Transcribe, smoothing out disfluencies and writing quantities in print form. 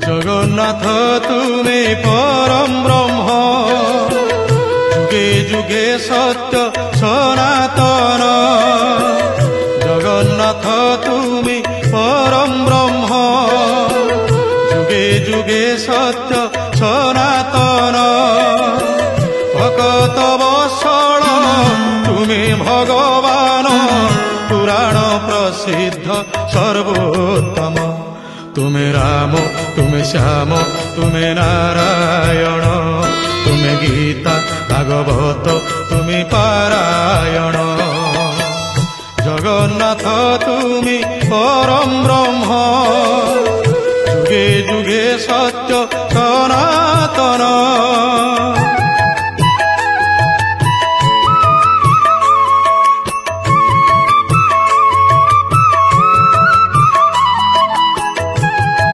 জগন্নাথ তুমি পরম ব্রহ্ম, যুগে যুগে সত্য সনাতন। জগন্নাথ তুমি পরম ব্রহ্ম, যুগে যুগে সত্য সনাতন। ভকত বৎসল তুমি ভগবান, পুরাণ প্রসিদ্ধ সর্বোত্তম। তুমি রাম, তুমি শ্যাম, তুমি নারায়ণ, তুমি গীতা ভাগবত, তুমি পারায়ণ। জগন্নাথ তুমি পরম ব্রহ্ম,